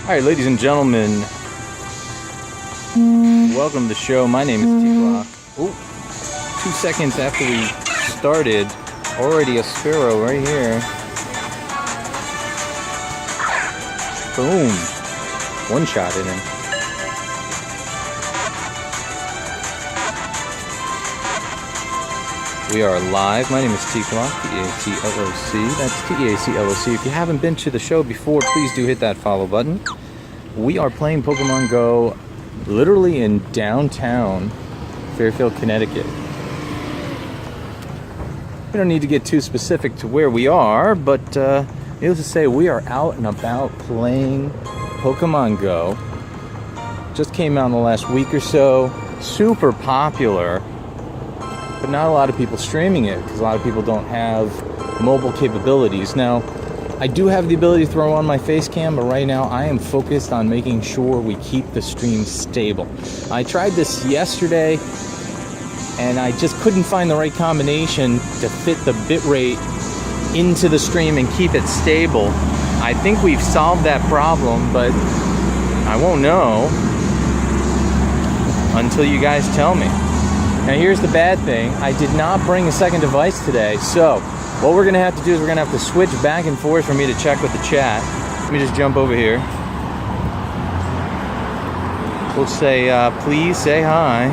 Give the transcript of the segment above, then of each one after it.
Alright, ladies and gentlemen, welcome to the show. My name is Teacloc. Ooh, 2 seconds after we started, already a sparrow right here. Boom. One shot at him. We are live. My name is Teacloc, Teacloc. That's Teacloc. If you haven't been to the show before, please do hit that follow button. We are playing Pokemon Go literally in downtown Fairfield, Connecticut. We don't need to get too specific to where we are, but needless to say, we are out and about playing Pokemon Go. Just came out in the last week or so. Super popular. But not a lot of people streaming it because a lot of people don't have mobile capabilities. Now, I do have the ability to throw on my face cam, but right now I am focused on making sure we keep the stream stable. I tried this yesterday and I just couldn't find the right combination to fit the bitrate into the stream and keep it stable. I think we've solved that problem, but I won't know until you guys tell me. Now here's the bad thing, I did not bring a second device today, so what we're going to have to do is we're going to have to switch back and forth for me to check with the chat. Let me just jump over here. We'll say, please say hi.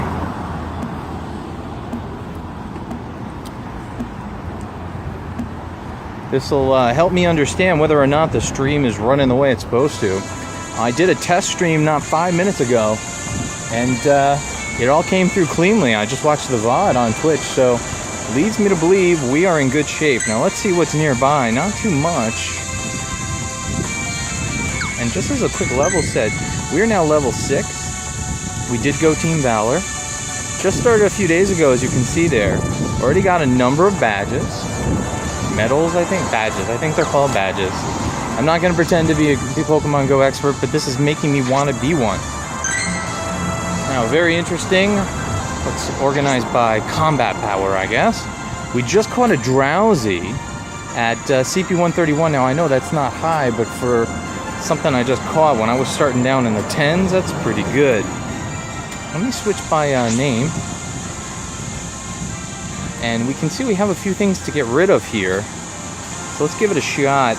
This will help me understand whether or not the stream is running the way it's supposed to. I did a test stream not 5 minutes ago, and it all came through cleanly. I just watched the VOD on Twitch, so leads me to believe we are in good shape. Now let's see what's nearby. Not too much. And just as a quick level set, we're now level 6. We did go Team Valor. Just started a few days ago, as you can see there. Already got a number of badges. Medals, I think? Badges. I think they're called badges. I'm not going to pretend to be a Pokemon Go expert, but this is making me want to be one. Now, very interesting. It's organized by combat power, I guess. We just caught a Drowsy at CP131. Now, I know that's not high, but for something I just caught when I was starting down in the 10s, that's pretty good. Let me switch by name. And we can see we have a few things to get rid of here. So let's give it a shot.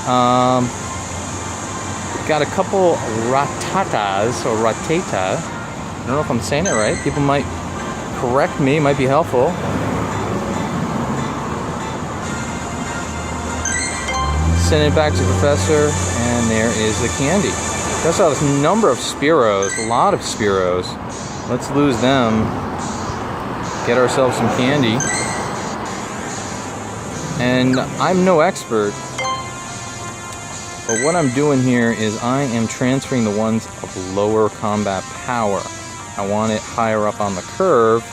We've got a couple Ratatas, or Ratata. I don't know if I'm saying it right. People might correct me, might be helpful. Send it back to the Professor, and there is the candy. We also have a number of Spearows, a lot of Spearows. Let's lose them. Get ourselves some candy. And I'm no expert, but what I'm doing here is I am transferring the ones of lower combat power. I want it higher up on the curve,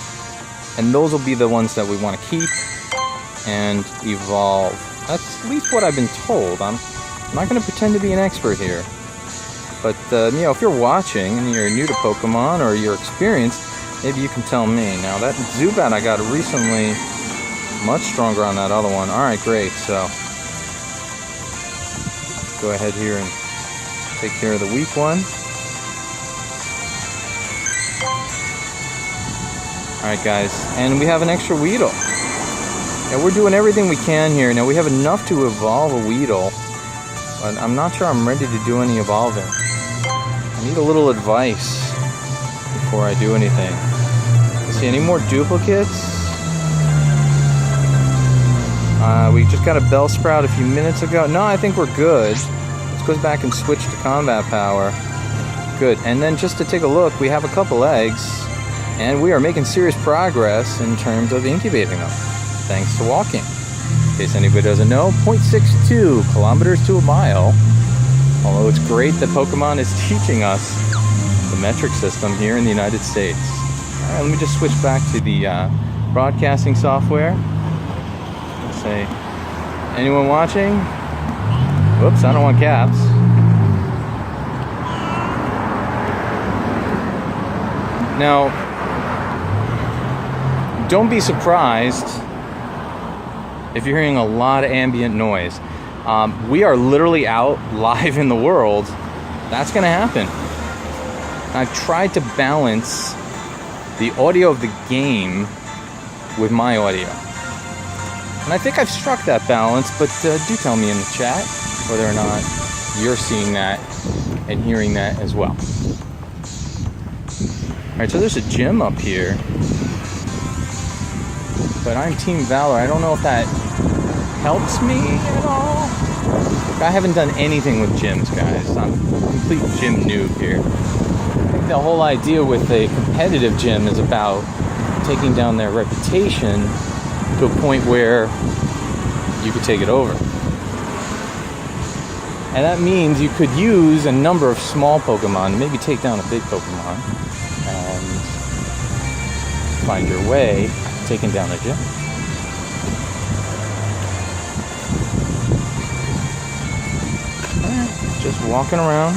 and those will be the ones that we want to keep and evolve. That's at least what I've been told. I'm not going to pretend to be an expert here. But, you know, if you're watching and you're new to Pokemon or you're experienced, maybe you can tell me. Now, that Zubat I got recently, much stronger on that other one. Alright, great. So, let's go ahead here and take care of the weak one. Alright guys, and we have an extra Weedle. Now we're doing everything we can here. Now we have enough to evolve a Weedle, but I'm not sure I'm ready to do any evolving. I need a little advice before I do anything. Let's see, any more duplicates? We just got a Bellsprout a few minutes ago. No, I think we're good. Let's go back and switch to combat power. Good, and then just to take a look, we have a couple eggs. And we are making serious progress in terms of incubating them, thanks to walking. In case anybody doesn't know, 0.62 kilometers to a mile. Although it's great that Pokemon is teaching us the metric system here in the United States. All right, let me just switch back to the broadcasting software. Let's say, anyone watching? Whoops, I don't want caps. Now, don't be surprised if you're hearing a lot of ambient noise. We are literally out live in the world that's gonna happen. I've tried to balance the audio of the game with my audio. And I think I've struck that balance, but do tell me in the chat whether or not you're seeing that and hearing that as well. Alright, so there's a gym up here. But I'm Team Valor. I don't know if that helps me at all. I haven't done anything with gyms, guys. I'm a complete gym noob here. I think the whole idea with a competitive gym is about taking down their reputation to a point where you could take it over. And that means you could use a number of small Pokemon, maybe take down a big Pokemon, and find your way taking down a gym. Just walking around.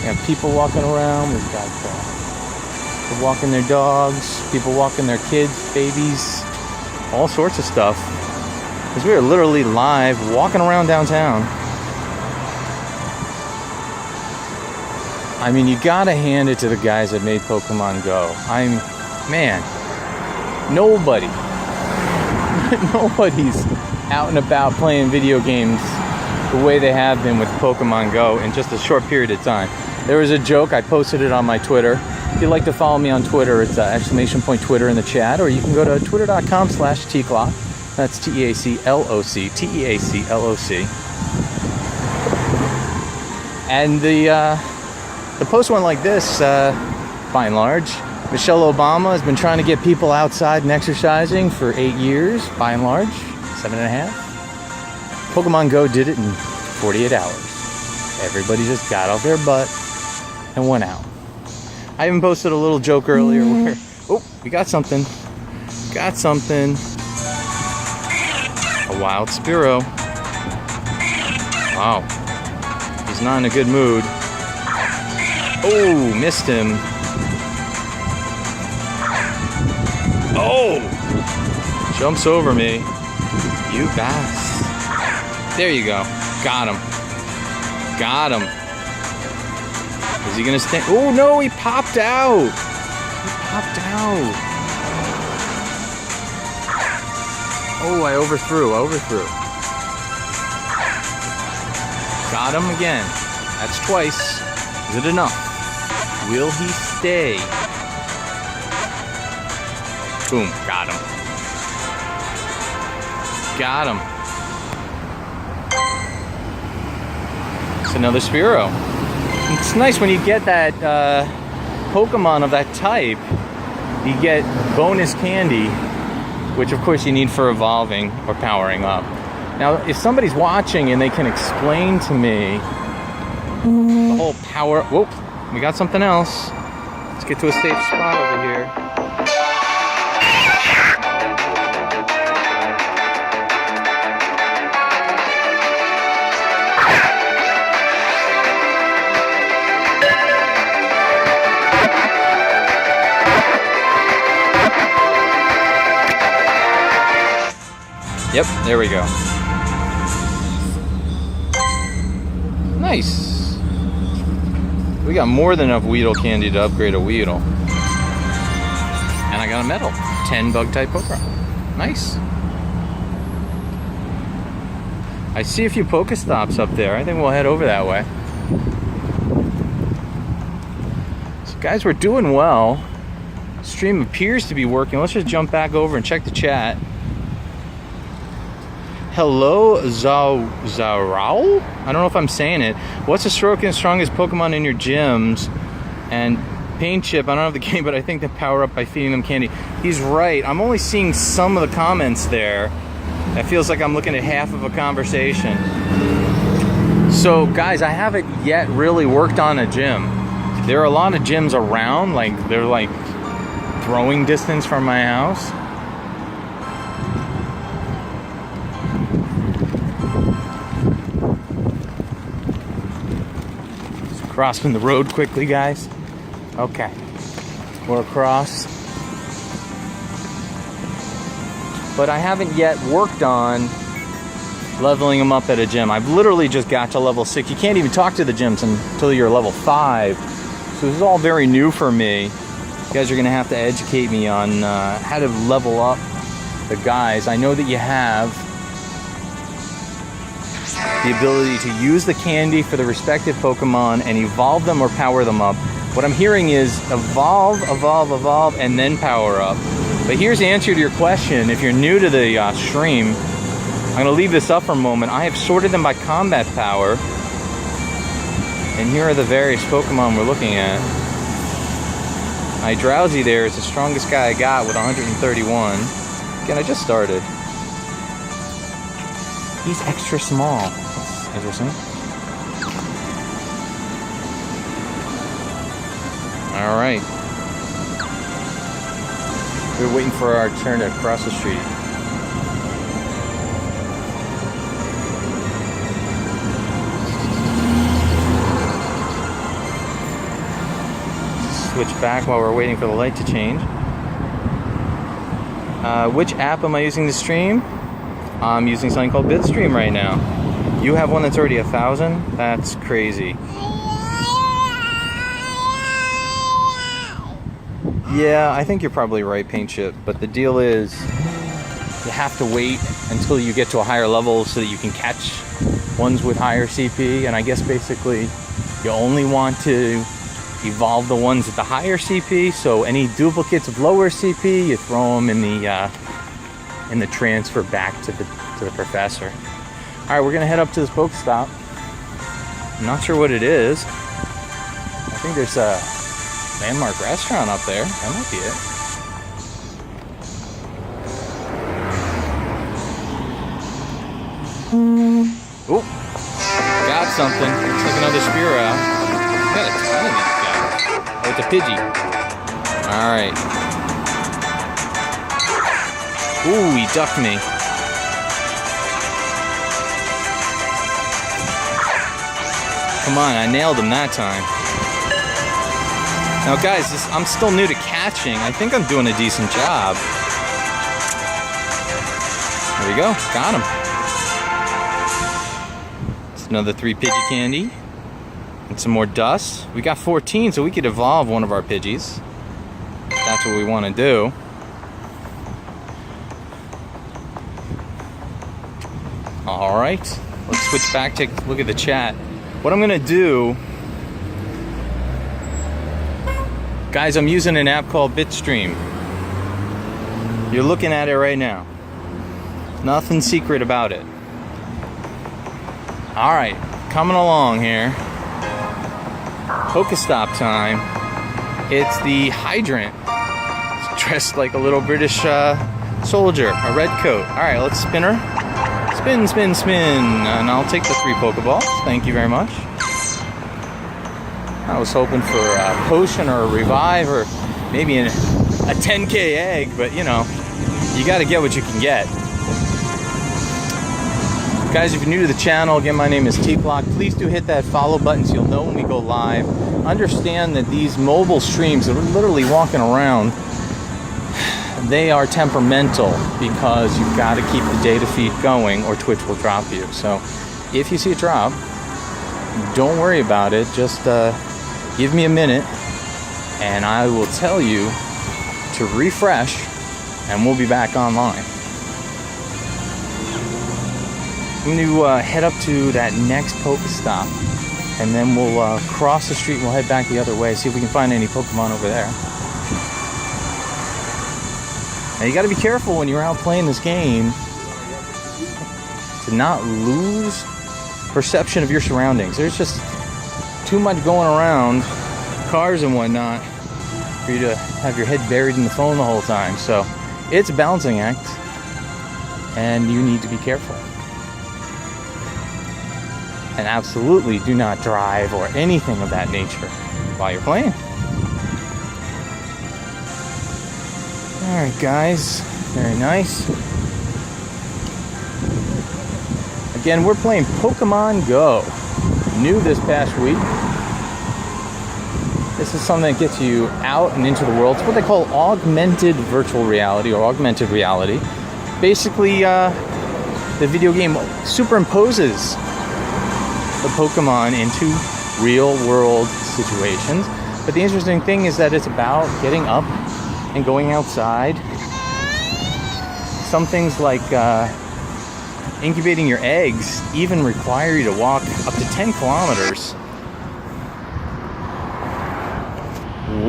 We have people walking around. We've got people walking their dogs, people walking their kids, babies, all sorts of stuff. Because we are literally live walking around downtown. I mean, you gotta hand it to the guys that made Pokemon Go. Man, nobody's out and about playing video games the way they have been with Pokemon Go in just a short period of time. There was a joke, I posted it on my Twitter. If you'd like to follow me on Twitter, it's !Twitter in the chat, or you can go to twitter.com/Teacloc. That's Teacloc, Teacloc. And the post went like this, by and large. Michelle Obama has been trying to get people outside and exercising for 8 years, by and large, 7.5. Pokemon Go did it in 48 hours. Everybody just got off their butt and went out. I even posted a little joke earlier where, oh, we got something. Got something. A wild Spearow. Wow. He's not in a good mood. Oh, missed him. Oh! Jumps over me. You guys. There you go. Got him. Got him. Is he gonna stay? Oh no, he popped out. He popped out. Oh, I overthrew. Got him again. That's twice. Is it enough? Will he stay? Boom, got him. Got him. It's another Spearow. It's nice when you get that Pokemon of that type, you get bonus candy, which of course you need for evolving or powering up. Now, if somebody's watching and they can explain to me the whole power... Whoop, we got something else. Let's get to a safe spot over here. Yep, there we go. Nice. We got more than enough Weedle candy to upgrade a Weedle. And I got a medal. 10 bug-type Pokemon. Nice. I see a few Pokestops up there. I think we'll head over that way. So guys, we're doing well. Stream appears to be working. Let's just jump back over and check the chat. Hello, Zarao? I don't know if I'm saying it. What's the strongest Pokemon in your gyms? And Paint Chip, I don't have the game, but I think they power up by feeding them candy. He's right. I'm only seeing some of the comments there. That feels like I'm looking at half of a conversation. So, guys, I haven't yet really worked on a gym. There are a lot of gyms around, like they're like throwing distance from my house. Crossing the road quickly, guys. Okay, we're across. But I haven't yet worked on leveling them up at a gym. I've literally just got to level 6. You can't even talk to the gyms until you're level 5. So this is all very new for me. You guys are going to have to educate me on how to level up the guys. I know that you have the ability to use the candy for the respective Pokemon and evolve them or power them up. What I'm hearing is evolve, and then power up. But here's the answer to your question. If you're new to the stream, I'm going to leave this up for a moment. I have sorted them by combat power. And here are the various Pokemon we're looking at. My Drowsy there is the strongest guy I got with 131. Again, I just started. He's extra small. That's interesting. All right. We're waiting for our turn to cross the street. Switch back while we're waiting for the light to change. Which app am I using to stream? I'm using something called Bitstream right now. You have one that's already 1,000? That's crazy. Yeah, I think you're probably right, Paint Chip, but the deal is you have to wait until you get to a higher level so that you can catch ones with higher CP, and I guess basically you only want to evolve the ones at the higher CP, so any duplicates of lower CP, you throw them in the transfer back to the professor. All right, we're gonna head up to this Pokestop. I'm not sure what it is. I think there's a landmark restaurant up there. That might be it. Oh, got something. Looks like another Spearow. Got a ton of these guys. Oh, it's a Pidgey. All right. Ooh, he ducked me. Come on, I nailed him that time. Now guys, I'm still new to catching. I think I'm doing a decent job. There we go, got him. It's another 3 Pidgey candy. And some more dust. We got 14, so we could evolve one of our Pidgeys. That's what we want to do. Alright, let's switch back, take a look at the chat. What I'm going to do... Guys, I'm using an app called Bitstream. You're looking at it right now. Nothing secret about it. Alright, coming along here. Pokestop time. It's the Hydrant. It's dressed like a little British soldier, a red coat. Alright, let's spin her. Spin, spin, spin. And I'll take the 3 Pokeballs. Thank you very much. I was hoping for a potion or a revive or maybe a 10k egg, but you know, you got to get what you can get. Guys, if you're new to the channel, again, my name is Teacloc. Please do hit that follow button so you'll know when we go live. Understand that these mobile streams that are literally walking around, they are temperamental because you've got to keep the data feed going or Twitch will drop you. So if you see a drop, don't worry about it. Just give me a minute and I will tell you to refresh and we'll be back online. I'm going to head up to that next Pokestop and then we'll cross the street and we'll head back the other way, see if we can find any Pokemon over there. Now you got to be careful when you're out playing this game to not lose perception of your surroundings. There's just too much going around, cars and whatnot, for you to have your head buried in the phone the whole time. So it's a balancing act and you need to be careful. And absolutely do not drive or anything of that nature while you're playing. Alright guys, very nice. Again, we're playing Pokemon Go. New this past week. This is something that gets you out and into the world. It's what they call augmented virtual reality or augmented reality. Basically, the video game superimposes the Pokemon into real world situations. But the interesting thing is that it's about getting up and going outside. Some things like incubating your eggs even require you to walk up to 10 kilometers.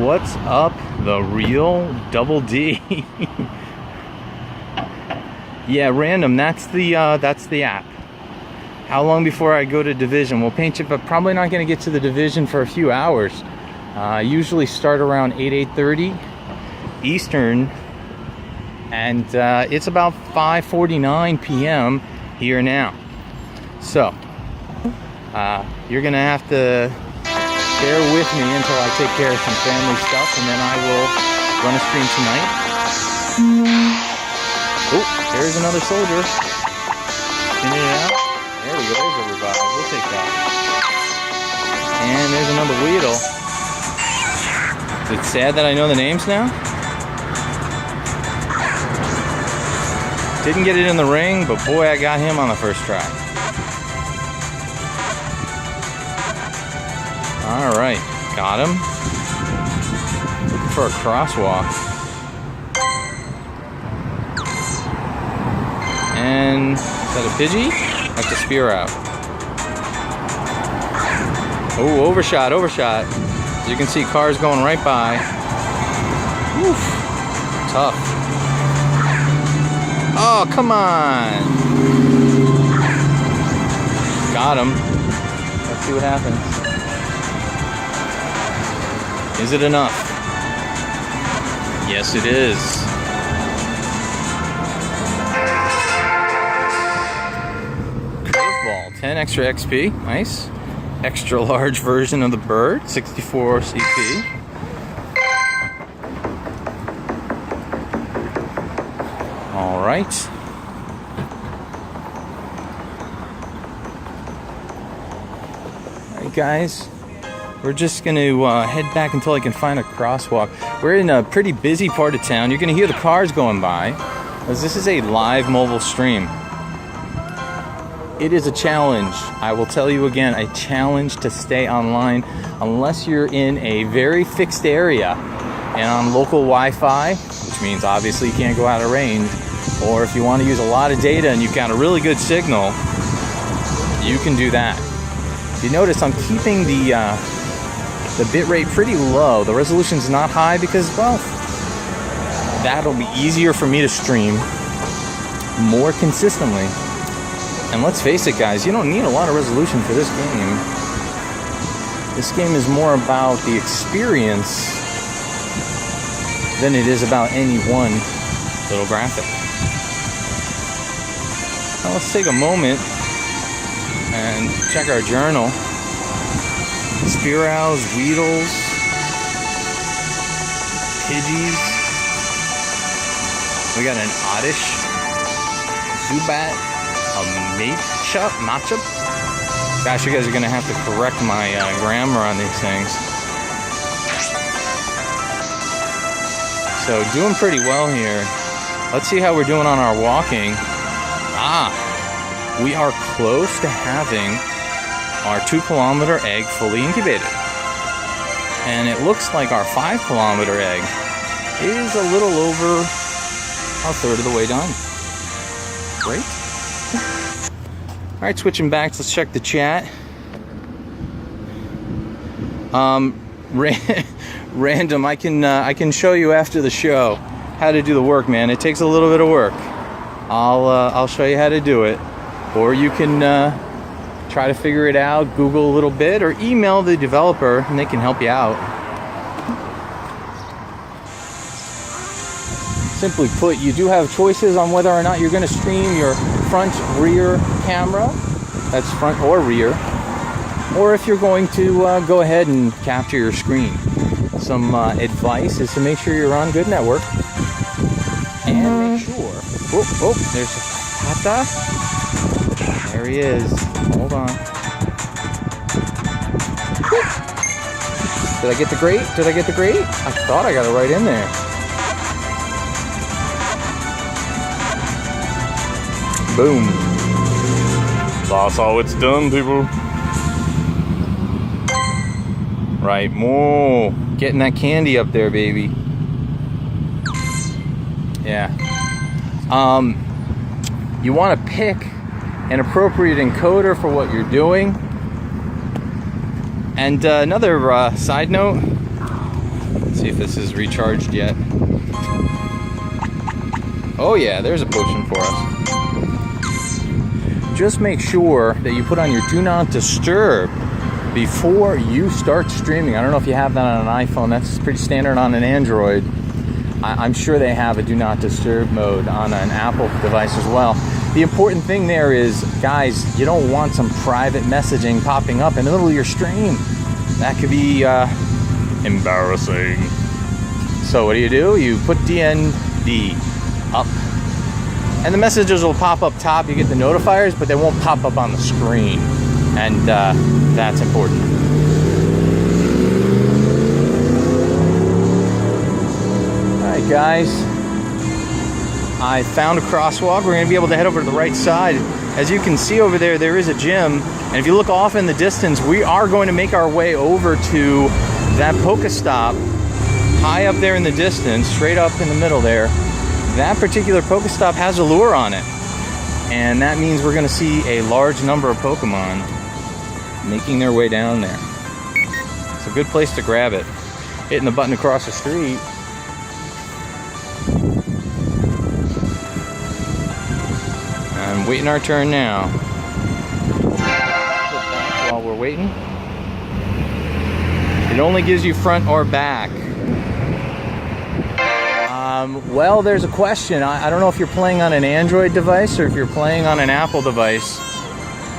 What's up, the real Double D? Yeah, random. That's the app. How long before I go to division? We'll paint it, but probably not going to get to the division for a few hours. I usually start around 8:30 Eastern, and it's about 5:49 p.m. here now. So you're gonna have to bear with me until I take care of some family stuff, and then I will run a stream tonight. Oh, there's another soldier. Spinning it out. There we go. There's a revive. We'll take that. And there's another Weedle. Is it sad that I know the names now? Didn't get it in the ring, but boy, I got him on the first try. Alright, got him. Looking for a crosswalk. And is that a Pidgey? That's a Spear out. Oh, overshot, overshot. As you can see, cars going right by. Oof, tough. Oh, come on. Got him. Let's see what happens. Is it enough? Yes, it is. Curveball, 10 extra XP. Nice. Extra large version of the bird, 64 CP. All right. All right, guys. We're just going to head back until I can find a crosswalk. We're in a pretty busy part of town. You're going to hear the cars going by, as this is a live mobile stream. It is a challenge. I will tell you again, a challenge to stay online unless you're in a very fixed area and on local Wi-Fi, which means obviously you can't go out of range. Or if you want to use a lot of data and you've got a really good signal, you can do that. If you notice, I'm keeping the bitrate pretty low. The resolution's not high because, well, that'll be easier for me to stream more consistently. And let's face it, guys, you don't need a lot of resolution for this game. This game is more about the experience than it is about any one little graphic. Now let's take a moment and check our journal. Spearowls, Weedles, Pidgeys. We got an Oddish, Zubat, a Machop. Gosh, you guys are gonna have to correct my grammar on these things. So doing pretty well here. Let's see how we're doing on our walking. We are close to having our 2-kilometer egg fully incubated. And it looks like our 5-kilometer egg is a little over a third of the way done. Great. All right, switching back, let's check the chat. Random, I can show you after the show how to do the work, man. It takes a little bit of work. I'll show you how to do it, or you can try to figure it out, Google a little bit, or email the developer and they can help you out. Simply put, you do have choices on whether or not you're going to stream your front rear camera, that's front or rear, or if you're going to go ahead and capture your screen. Some advice is to make sure you're on good network and make sure. Oh, there's Tata. There he is. Hold on. Did I get the grate? Did I get the grate? I thought I got it right in there. Boom. That's how it's done, people. Right, more. Getting that candy up there, baby. Yeah. You want to pick an appropriate encoder for what you're doing. And another side note. Let's see if this is recharged yet. Oh yeah, there's a potion for us. Just make sure that you put on your do not disturb before you start streaming. I don't know if you have that on an iPhone. That's pretty standard on an Android. I'm sure they have a do not disturb mode on an Apple device as well. The important thing there is, guys, you don't want some private messaging popping up in the middle of your stream. That could be embarrassing. So what do? You put DND up. And the messages will pop up top. You get the notifiers, but they won't pop up on the screen. And that's important. Alright guys, I found a crosswalk. We're going to be able to head over to the right side. As you can see over there, there is a gym. And if you look off in the distance, we are going to make our way over to that Pokestop high up there in the distance, straight up in the middle there. That particular Pokestop has a lure on it. And that means we're going to see a large number of Pokemon making their way down there. It's a good place to grab it. Hitting the button across the street. And waiting our turn now. While we're waiting. It only gives you front or back. Well, there's a question. I don't know if you're playing on an Android device or if you're playing on an Apple device.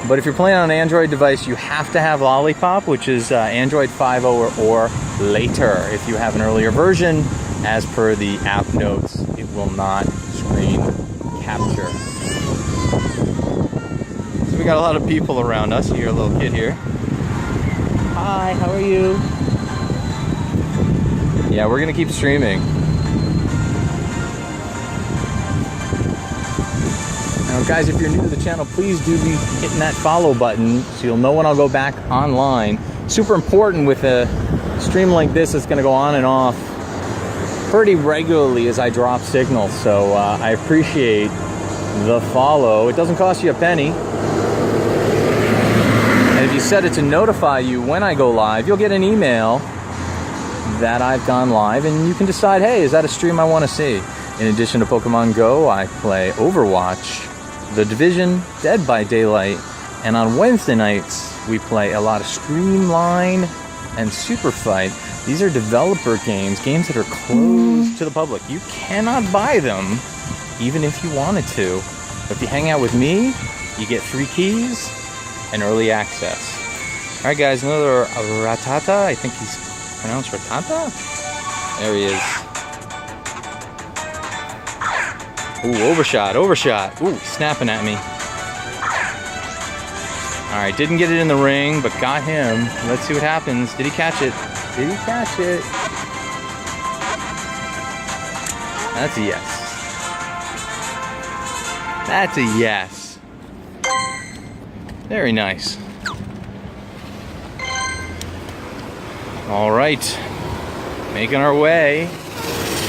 But if you're playing on an Android device, you have to have Lollipop, which is Android 5.0 or later. If you have an earlier version, as per the app notes, it will not screen capture. So we got a lot of people around us. You're a little kid here. Hi, how are you? Yeah, we're gonna keep streaming. Now guys, if you're new to the channel, please do be hitting that follow button so you'll know when I'll go back online. Super important with a stream like this, it's going to go on and off pretty regularly as I drop signals. So I appreciate the follow. It doesn't cost you a penny. And if you set it to notify you when I go live, you'll get an email that I've gone live and you can decide, hey, is that a stream I want to see? In addition to Pokemon Go, I play Overwatch, The Division, Dead by Daylight, and on Wednesday nights, we play a lot of Streamline and Super Fight. These are developer games that are closed to the public. You cannot buy them, even if you wanted to. But if you hang out with me, you get free keys and early access. All right, guys, another Rattata. I think he's pronounced Rattata. There he is. Ooh, overshot. Ooh, snapping at me. All right, didn't get it in the ring, but got him. Let's see what happens. Did he catch it? Did he catch it? That's a yes. That's a yes. Very nice. All right, making our way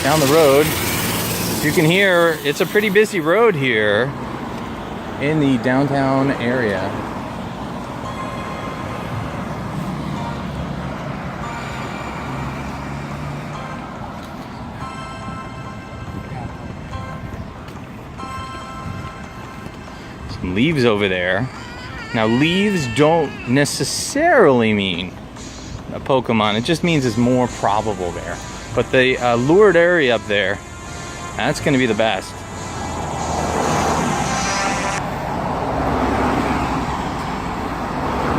down the road. As you can hear, it's a pretty busy road here in the downtown area. Some leaves over there. Now, leaves don't necessarily mean a Pokemon. It just means it's more probable there. But the lured area up there, that's going to be the best.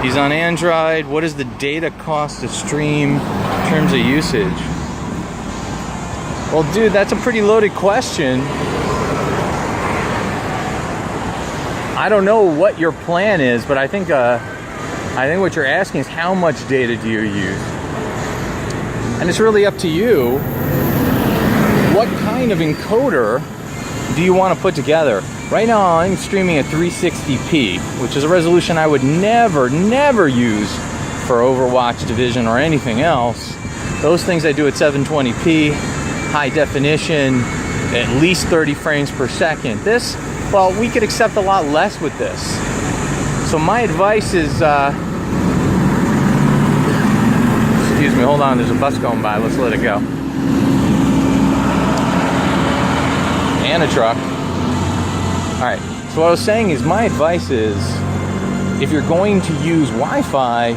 He's on Android. What is the data cost to stream in terms of usage? Well, dude, that's a pretty loaded question. I don't know what your plan is, but I think what you're asking is how much data do you use? And it's really up to you. What kind of encoder do you want to put together? Right now I'm streaming at 360p, which is a resolution I would never use for Overwatch, Division, or anything else. Those things I do at 720p, high definition, at least 30 frames per second. This, well, we could accept a lot less with this. So my advice is, excuse me, hold on, there's a bus going by, let's let it go. And a truck. All right, so what I was saying is my advice is, if you're going to use Wi-Fi,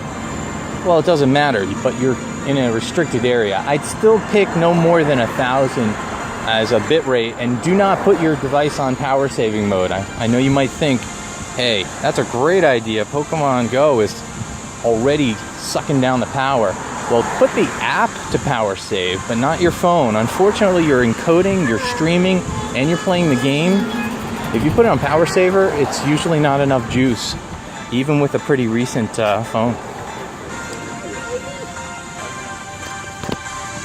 well, it doesn't matter, but you're in a restricted area. I'd still pick no more than 1,000 as a bit rate, and do not put your device on power saving mode. I know you might think, hey, that's a great idea. Pokemon Go is already sucking down the power. Well, put the app to power save, but not your phone. Unfortunately, you're encoding, you're streaming, and you're playing the game. If you put it on power saver, it's usually not enough juice, even with a pretty recent phone.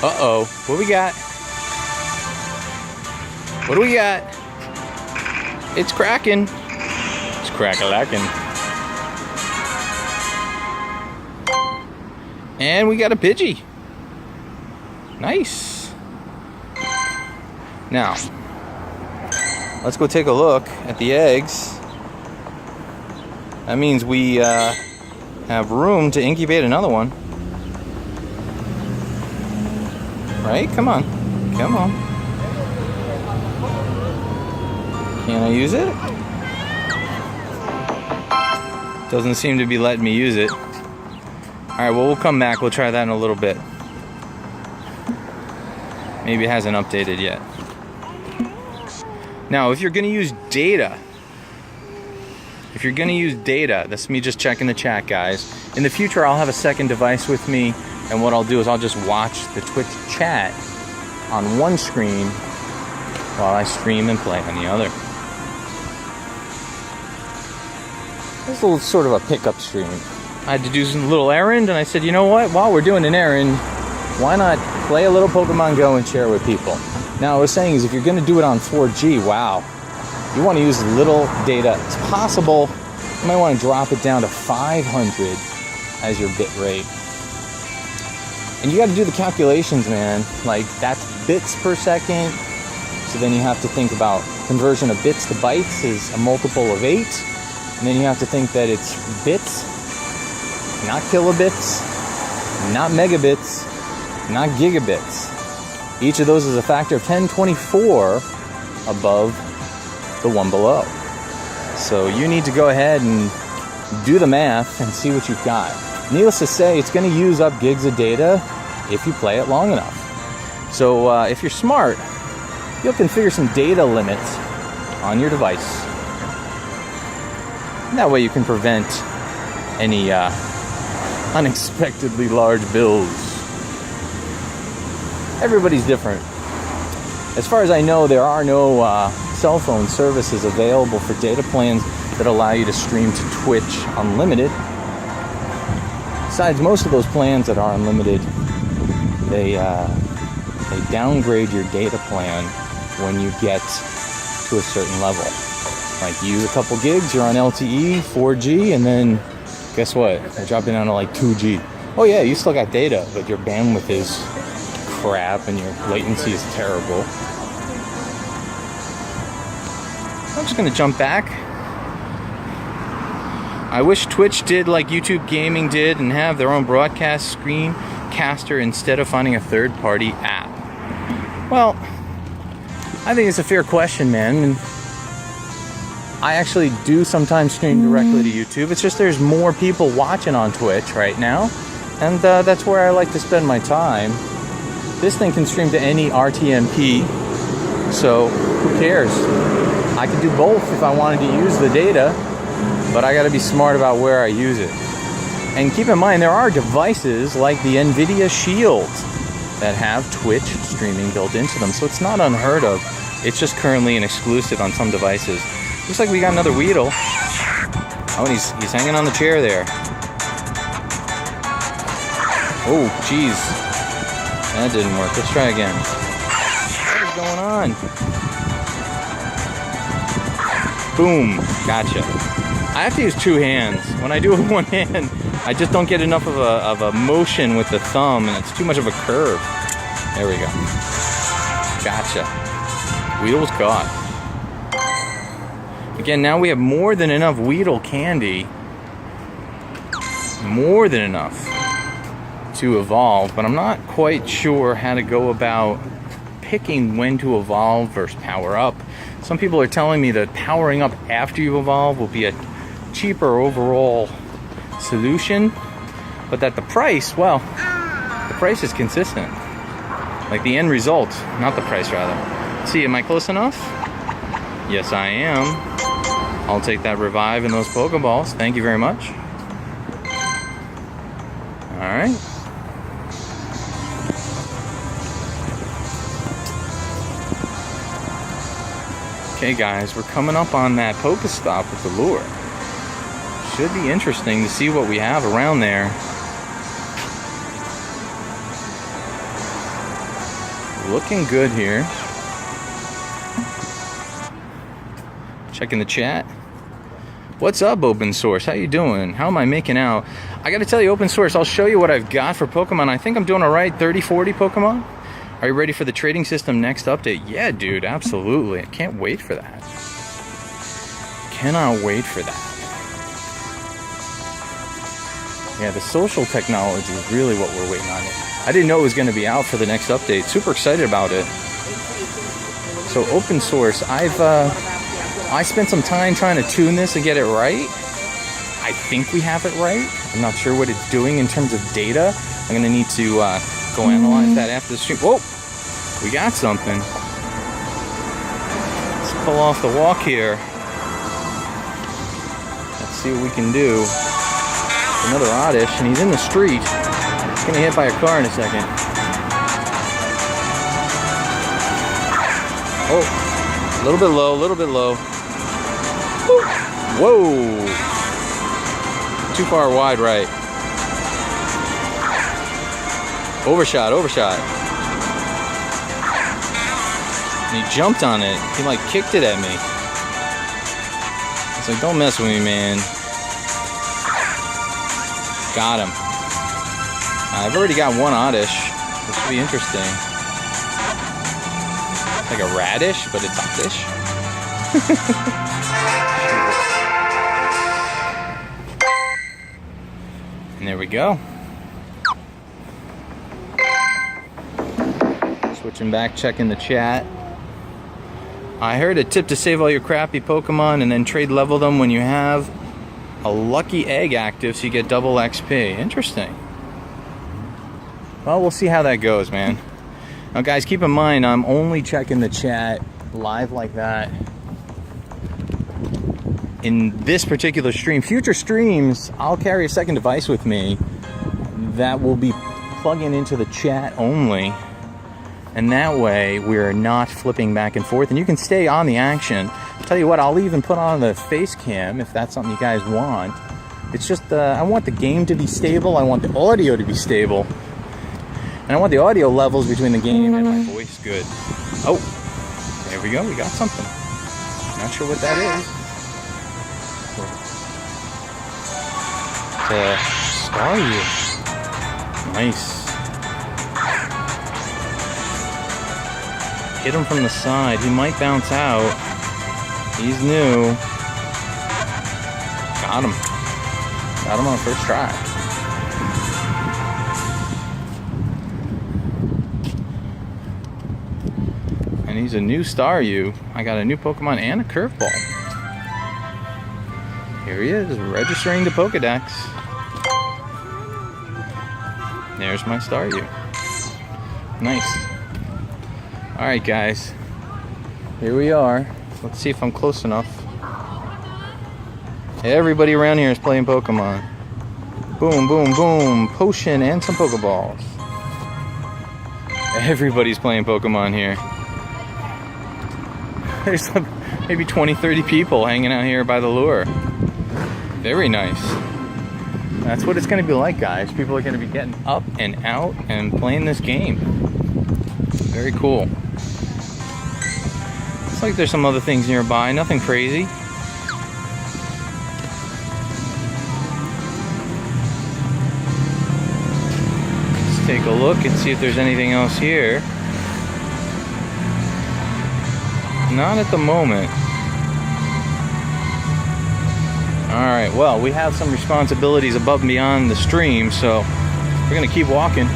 Uh-oh, what we got? What do we got? It's cracking. It's crack-a-lacking. And we got a Pidgey. Nice. Now, let's go take a look at the eggs. That means we have room to incubate another one. Right? Come on. Come on. Can I use it? Doesn't seem to be letting me use it. Alright, well, we'll come back. We'll try that in a little bit. Maybe it hasn't updated yet. Now, if you're going to use data, that's me just checking the chat, guys. In the future, I'll have a second device with me, and what I'll do is I'll just watch the Twitch chat on one screen while I stream and play on the other. This is a little sort of a pickup stream. I had to do some little errand, and I said, you know what? While we're doing an errand, why not play a little Pokemon Go and share it with people? Now, what I was saying is, if you're going to do it on 4G, wow, you want to use little data as possible. You might want to drop it down to 500 as your bit rate. And you got to do the calculations, man. Like, that's bits per second. So then you have to think about conversion of bits to bytes is a multiple of 8. And then you have to think that it's bits, not kilobits, not megabits, not gigabits. Each of those is a factor of 1024 above the one below. So you need to go ahead and do the math and see what you've got. Needless to say, it's going to use up gigs of data if you play it long enough. So if you're smart, you'll configure some data limits on your device. That way you can prevent any unexpectedly large bills. Everybody's different. As far as I know, there are no cell phone services available for data plans that allow you to stream to Twitch unlimited. Besides, most of those plans that are unlimited, they downgrade your data plan when you get to a certain level. Like, you use a couple gigs, you're on LTE, 4G, and then guess what? They drop it down to like 2G. Oh yeah, you still got data, but your bandwidth is crap and your latency is terrible. I'm just gonna jump back. I wish Twitch did like YouTube Gaming did and have their own broadcast screencaster instead of finding a third-party app. Well, I think it's a fair question, man. And I actually do sometimes stream directly to YouTube. It's just there's more people watching on Twitch right now, and that's where I like to spend my time. This thing can stream to any RTMP, so who cares? I could do both if I wanted to use the data, but I gotta be smart about where I use it. And keep in mind, there are devices like the NVIDIA Shield that have Twitch streaming built into them, so it's not unheard of. It's just currently an exclusive on some devices. Looks like we got another Weedle. Oh, and he's hanging on the chair there. Oh, jeez. That didn't work. Let's try again. What is going on? Boom. Gotcha. I have to use two hands. When I do it with one hand, I just don't get enough of a motion with the thumb, and it's too much of a curve. There we go. Gotcha. Weedle's caught. Again, now we have more than enough Weedle candy. More than enough to evolve, but I'm not quite sure how to go about picking when to evolve versus power up. Some people are telling me that powering up after you evolve will be a cheaper overall solution, but that the price, well, the price is consistent. Like the end result, not the price rather. See, am I close enough? Yes, I am. I'll take that revive and those Pokeballs. Thank you very much. Alright. Okay guys, we're coming up on that Pokestop with the lure. Should be interesting to see what we have around there. Looking good here. Checking the chat. What's up, Open Source? How you doing? How am I making out? I gotta tell you, Open Source, I'll show you what I've got for Pokemon. I think I'm doing alright, 30, 40 Pokemon. Are you ready for the trading system next update? Yeah, dude, absolutely. I can't wait for that. Cannot wait for that. Yeah, the social technology is really what we're waiting on. I didn't know it was going to be out for the next update. Super excited about it. So, Open Source, I spent some time trying to tune this and get it right. I think we have it right. I'm not sure what it's doing in terms of data. I'm going to need to go analyze that after the stream. Whoa! We got something. Let's pull off the walk here. Let's see what we can do. Another Oddish, and he's in the street. He's going to get hit by a car in a second. Oh! A little bit low, a little bit low. Whoa! Too far wide right. Overshot, overshot. And he jumped on it. He like kicked it at me. It's like, don't mess with me, man. Got him. I've already got one Oddish. This should be interesting. It's like a radish, but it's Oddish. And there we go. Switching back, checking the chat. I heard a tip to save all your crappy Pokemon and then trade level them when you have a lucky egg active so you get double XP. Interesting. Well, we'll see how that goes, man. Now, guys, keep in mind, I'm only checking the chat live like that in this particular stream. Future streams, I'll carry a second device with me that will be plugging into the chat only. And that way, we're not flipping back and forth. And you can stay on the action. I'll tell you what, I'll even put on the face cam if that's something you guys want. It's just, I want the game to be stable. I want the audio to be stable. And I want the audio levels between the game and my voice good. Oh, there we go. We got something. Not sure what that is. Staryu. Nice. Hit him from the side. He might bounce out. He's new. Got him. Got him on first try. And he's a new Staryu. I got a new Pokemon and a curveball. Here he is, registering the Pokedex. There's my Staryu. Nice. Alright guys, here we are. Let's see if I'm close enough. Everybody around here is playing Pokemon. Boom, boom, boom. Potion and some Pokeballs. Everybody's playing Pokemon here. There's maybe 20, 30 people hanging out here by the lure. Very nice. That's what it's going to be like, guys. People are going to be getting up and out and playing this game. Very cool. Looks like there's some other things nearby. Nothing crazy. take a look and see if there's anything else here. Not at the moment. Alright, well, we have some responsibilities above and beyond the stream, so we're going to keep walking.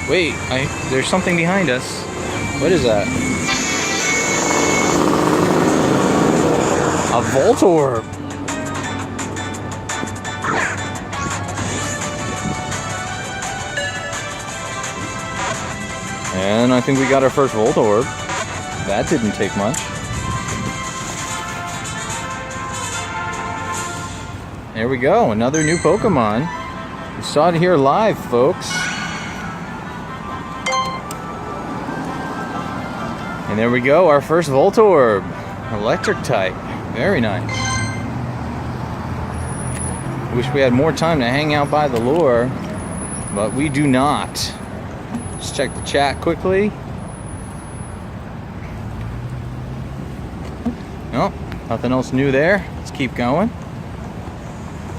Wait, there's something behind us. What is that? A Voltorb! And I think we got our first Voltorb. That didn't take much. There we go, another new Pokemon. We saw it here live, folks. And there we go, our first Voltorb. Electric type. Very nice. Wish we had more time to hang out by the lure, but we do not. Let's check the chat quickly. Nope, nothing else new there. Let's keep going.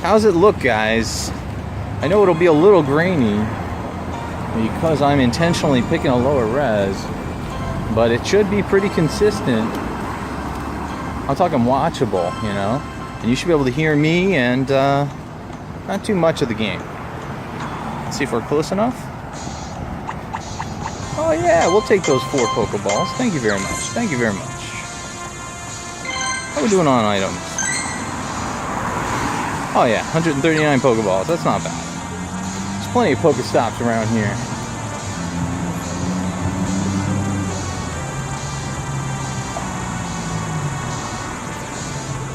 How's it look, guys? I know it'll be a little grainy because I'm intentionally picking a lower res, but it should be pretty consistent. I'm talking watchable, you know? And you should be able to hear me and not too much of the game. Let's see if we're close enough. Oh yeah, we'll take those 4 Pokeballs. Thank you very much. Thank you very much. How are we doing on items? Oh yeah, 139 Pokeballs. That's not bad. There's plenty of Pokestops around here.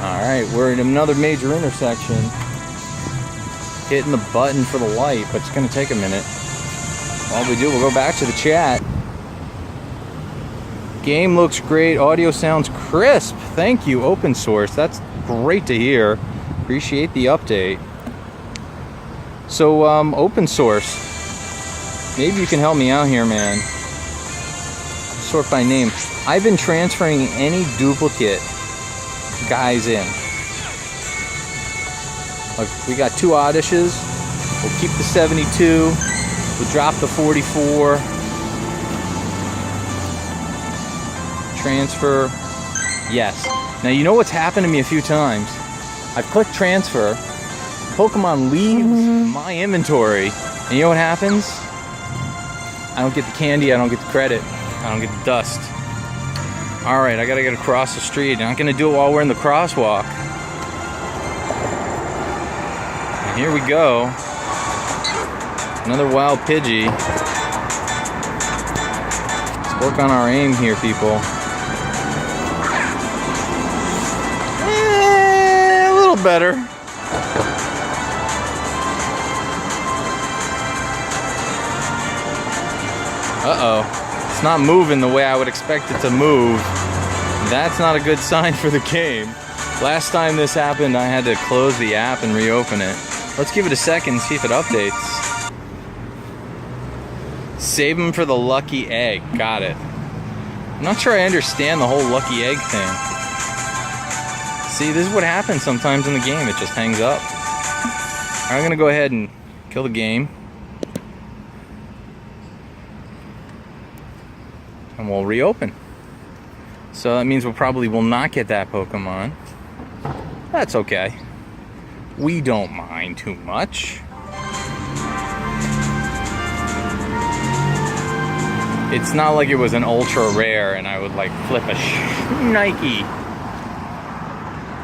Alright, we're in another major intersection. Hitting the button for the light, but it's going to take a minute. All we do, we'll go back to the chat. Game looks great. Audio sounds crisp. Thank you, open source. That's great to hear. Appreciate the update. So, open source. Maybe you can help me out here, man. Sort by name. I've been transferring any duplicate guys in. Like, we got 2 Oddishes. We'll keep the 72. We'll drop the 44. Transfer. Yes. Now, you know what's happened to me a few times? I've clicked transfer. Pokemon leaves my inventory. And you know what happens? I don't get the candy. I don't get the credit. I don't get the dust. Alright, I gotta get across the street. I'm not gonna do it while we're in the crosswalk. And here we go. Another wild Pidgey. Let's work on our aim here, people. A little better. Uh-oh. It's not moving the way I would expect it to move. That's not a good sign for the game. Last time this happened, I had to close the app and reopen it. Let's give it a second, see if it updates. Save them for the lucky egg. Got it. I'm not sure I understand the whole lucky egg thing. See, this is what happens sometimes in the game. It just hangs up. I'm going to go ahead and kill the game. And we'll reopen. So that means we probably will not get that Pokemon. That's okay. We don't mind too much. It's not like it was an ultra rare and I would like flip a Nike.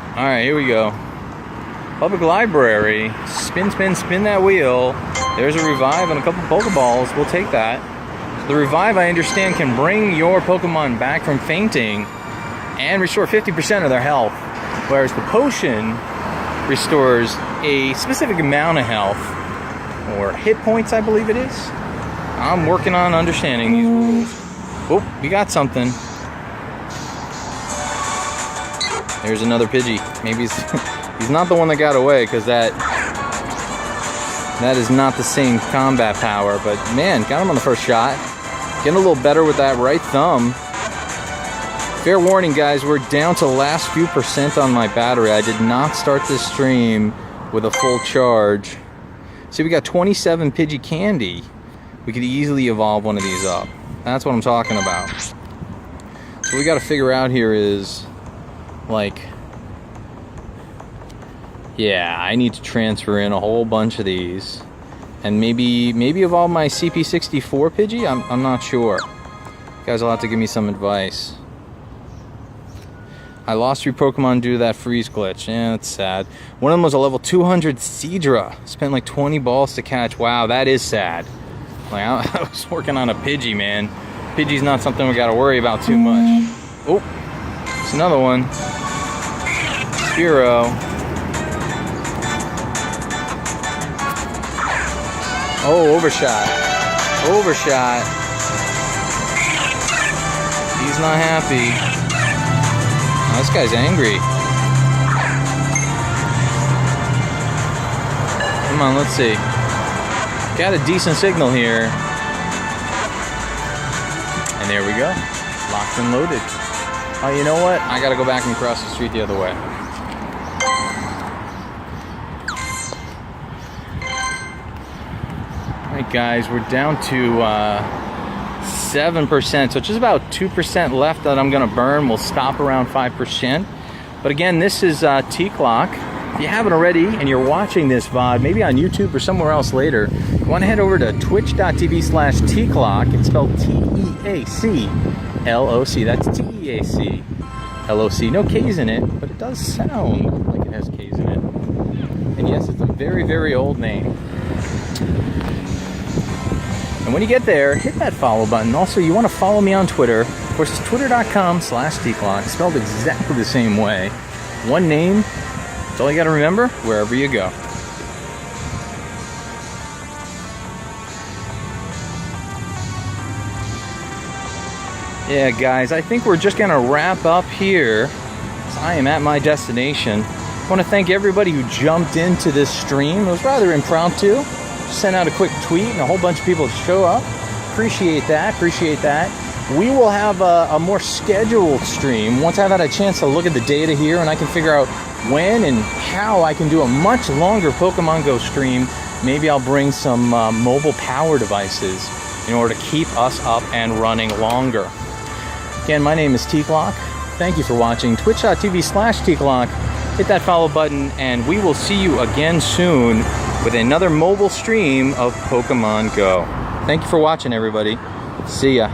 Alright, here we go. Public library. Spin, spin, spin that wheel. There's a revive and a couple Pokeballs. We'll take that. The revive, I understand, can bring your Pokemon back from fainting and restore 50% of their health, whereas the potion restores a specific amount of health, or hit points, I believe it is. I'm working on understanding these rules. Oh, we got something. There's another Pidgey. Maybe he's not the one that got away, because that is not the same combat power, but man, got him on the first shot. Getting a little better with that right thumb. Fair warning, guys, we're down to the last few percent on my battery. I did not start this stream with a full charge. See, we got 27 Pidgey candy. We could easily evolve one of these up. That's what I'm talking about. So what we got to figure out here is, like, yeah, I need to transfer in a whole bunch of these. And maybe evolve my CP64 Pidgey? I'm not sure. You guys will have to give me some advice. I lost 3 Pokemon due to that freeze glitch. Yeah, that's sad. One of them was a level 200 Seadra. Spent like 20 balls to catch. Wow, that is sad. Like, I was working on a Pidgey, man. Pidgey's not something we gotta worry about too much. Oh, it's another one. Spearow. Oh, overshot. Overshot. He's not happy. Oh, this guy's angry. Come on, let's see. Got a decent signal here. And there we go. Locked and loaded. Oh, you know what? I gotta go back and cross the street the other way. Alright guys, we're down to 7%, so just about 2% left that I'm gonna burn. We'll stop around 5%. But again, this is Teacloc. If you haven't already and you're watching this VOD, maybe on YouTube or somewhere else later, you wanna head over to twitch.tv/Teacloc. It's spelled T-E-A-C-L-O-C. That's T-E-A-C-L-O-C. No K's in it, but it does sound like it has K's in it. And yes, it's a very, very old name. And when you get there, hit that follow button. Also, you want to follow me on Twitter. Of course, it's twitter.com/Teacloc, spelled exactly the same way. One name, that's all you got to remember wherever you go. Yeah, guys, I think we're just going to wrap up here. I am at my destination. I want to thank everybody who jumped into this stream. It was rather impromptu. Sent out a quick tweet and a whole bunch of people show up. Appreciate that. We will have a more scheduled stream once I've had a chance to look at the data here and I can figure out when and how I can do a much longer Pokemon Go stream. Maybe I'll bring some mobile power devices in order to keep us up and running longer. Again, my name is Teacloc. Thank you for watching. Twitch.tv/Teacloc. Hit that follow button and we will see you again soon with another mobile stream of Pokemon Go. Thank you for watching, everybody. See ya.